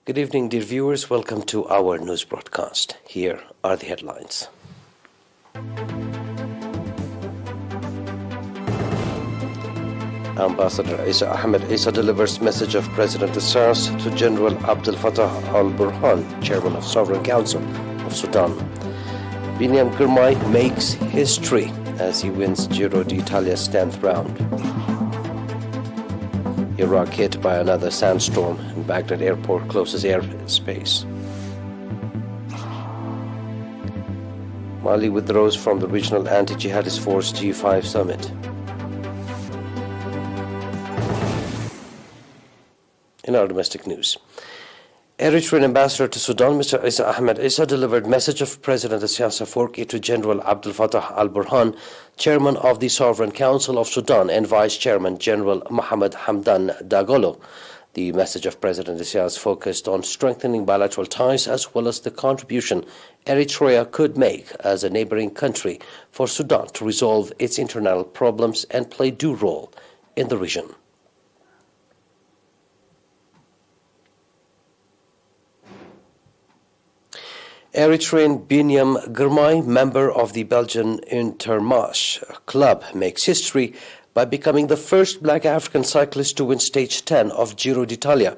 Good evening, dear viewers. Welcome to our news broadcast. Here are the headlines. Ambassador Ahmed Isa delivers message of President Assas to General Abdel Fattah al-Burhan, Chairman of Sovereign Council of Sudan. Binyam Girmay makes history as he wins Giro d'Italia's 10th round. Iraq hit by another sandstorm and Baghdad airport closes airspace. Mali withdraws from the regional anti-jihadist force G5 summit. In our domestic news, Eritrean ambassador to Sudan, Mr. Isa Ahmed Isa, delivered message of President Isaias Afwerki to General Abdel Fattah al-Burhan, Chairman of the Sovereign Council of Sudan, and Vice Chairman General Mohamed Hamdan Dagalo. The message of President Isaias focused on strengthening bilateral ties as well as the contribution Eritrea could make as a neighboring country for Sudan to resolve its internal problems and play due role in the region. Eritrean Binyam Girmay, member of the Belgian Intermarché club, makes history by becoming the first black African cyclist to win stage 10 of Giro d'Italia.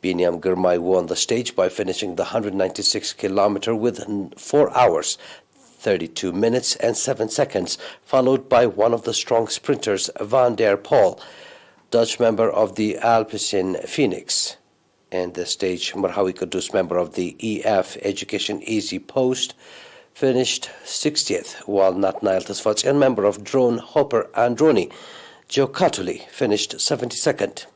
Binyam Girmay won the stage by finishing the 196 kilometer within 4 hours, 32 minutes and 7 seconds, followed by one of the strong sprinters, Van der Poel, Dutch member of the Alpecin Phoenix. And the stage, Marhawi Kudus, member of the EF Education Easy Post, finished 60th, while Natnael Tesfatsyan, member of Drone Hopper Androni, Joe Katuli, finished 72nd.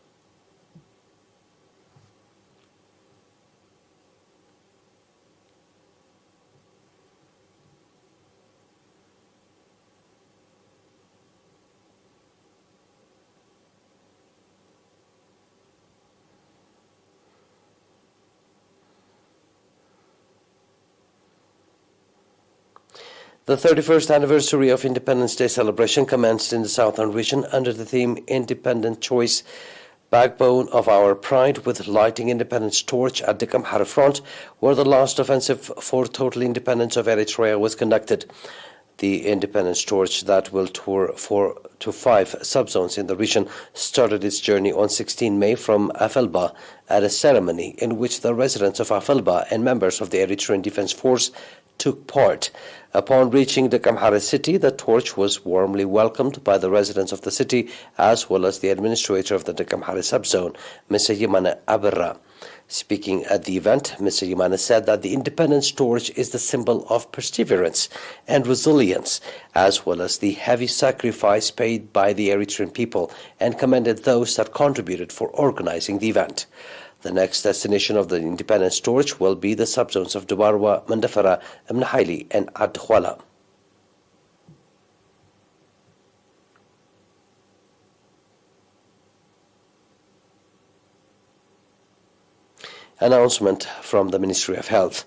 The 31st anniversary of Independence Day celebration commenced in the southern region under the theme Independent Choice, Backbone of Our Pride, with lighting Independence Torch at the Kamhara front, where the last offensive for total independence of Eritrea was conducted. The Independence Torch, that will tour 4 to 5 subzones in the region, started its journey on 16 May from Afelba at a ceremony in which the residents of Afelba and members of the Eritrean Defense Force took part. Upon reaching the Kamhara city, the torch was warmly welcomed by the residents of the city as well as the administrator of the Kamhara subzone, Mr. Yimane Abera. Speaking at the event, Mr. Yimane said that the Independence Torch is the symbol of perseverance and resilience, as well as the heavy sacrifice paid by the Eritrean people, and commended those that contributed for organizing the event. The next destination of the Independence Torch will be the subzones of Dubarwa, Mandafara, Mnahaili, and Adkhwala. Announcement from the Ministry of Health.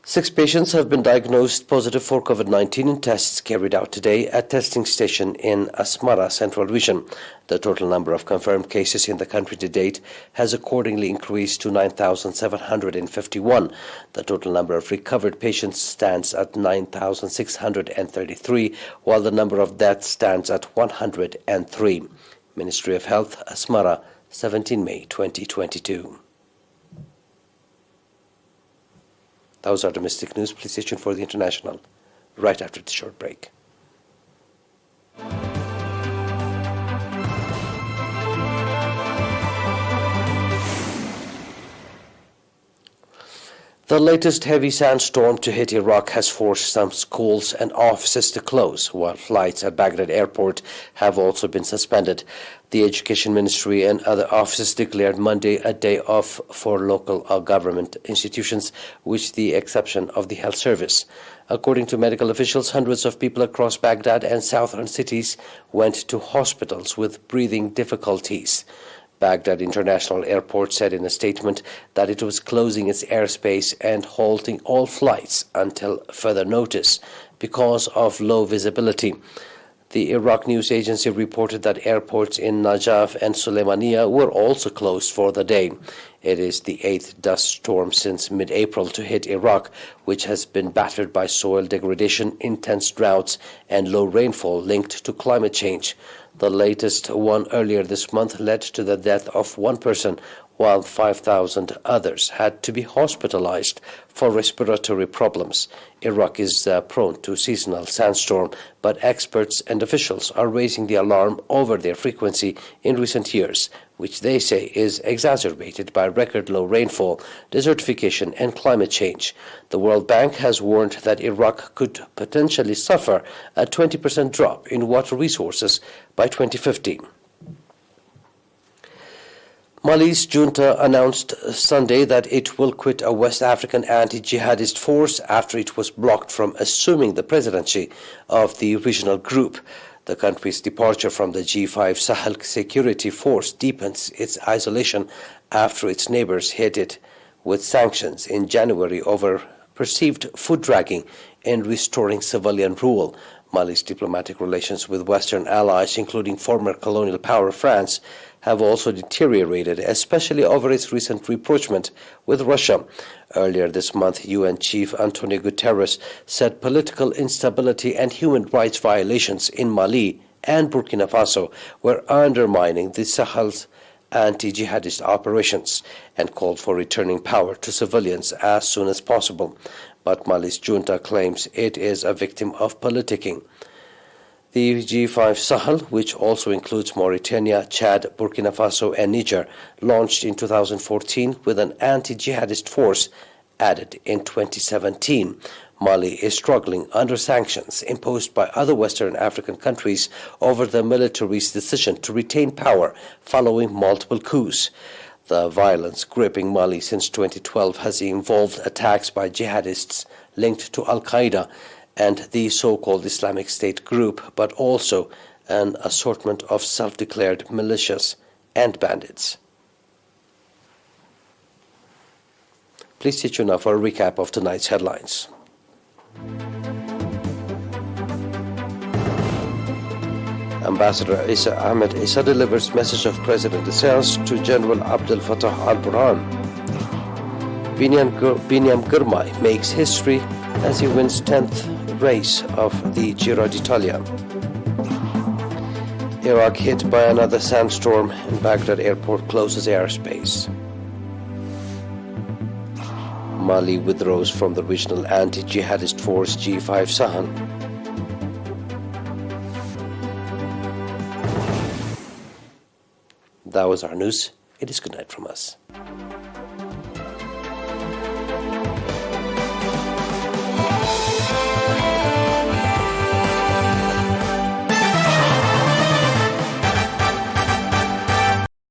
6 patients have been diagnosed positive for COVID-19 in tests carried out today at testing station in Asmara Central Region. The total number of confirmed cases in the country to date has accordingly increased to 9,751. The total number of recovered patients stands at 9,633, while the number of deaths stands at 103. Ministry of Health, Asmara, 17 May 2022. Those are domestic news. Please stay tuned for the international right after the short break. The latest heavy sandstorm to hit Iraq has forced some schools and offices to close, while flights at Baghdad airport have also been suspended. The Education Ministry and other offices declared Monday a day off for local government institutions, with the exception of the health service. According to medical officials, hundreds of people across Baghdad and southern cities went to hospitals with breathing difficulties. Baghdad International Airport said in a statement that it was closing its airspace and halting all flights until further notice because of low visibility. The Iraq news agency reported that airports in Najaf and Suleimania were also closed for the day. It is the 8th dust storm since mid-April to hit Iraq, which has been battered by soil degradation, intense droughts, and low rainfall linked to climate change. The latest one earlier this month led to the death of one person, while 5,000 others had to be hospitalized for respiratory problems. Iraq is prone to seasonal sandstorm, but experts and officials are raising the alarm over their frequency in recent years, which they say is exacerbated by record low rainfall, desertification, and climate change. The World Bank has warned that Iraq could potentially suffer a 20% drop in water resources by 2050. Mali's junta announced Sunday that it will quit a West African anti-jihadist force after it was blocked from assuming the presidency of the regional group. The country's departure from the G5 Sahel security force deepens its isolation after its neighbors hit it with sanctions in January over perceived foot dragging in restoring civilian rule. Mali's diplomatic relations with Western allies, including former colonial power France, have also deteriorated, especially over its recent rapprochement with Russia. Earlier this month, UN Chief Antonio Guterres said political instability and human rights violations in Mali and Burkina Faso were undermining the Sahel's anti-jihadist operations and called for returning power to civilians as soon as possible. But Mali's junta claims it is a victim of politicking. The G5 Sahel, which also includes Mauritania, Chad, Burkina Faso, and Niger, launched in 2014 with an anti-jihadist force added in 2017. Mali is struggling under sanctions imposed by other Western African countries over the military's decision to retain power following multiple coups. The violence gripping Mali since 2012 has involved attacks by jihadists linked to Al-Qaeda and the so-called Islamic State group, but also an assortment of self-declared militias and bandits. Please stay tuned now for a recap of tonight's headlines. Ambassador Ahmed Issa delivers message of President Essayas to General Abdel Fattah al-Burhan. Binyam Girmay makes history as he wins 10th race of the Giro d'Italia. Iraq hit by another sandstorm and Baghdad airport closes airspace. Mali withdraws from the regional anti-jihadist force G5 Sahel. That was our news. It is good night from us.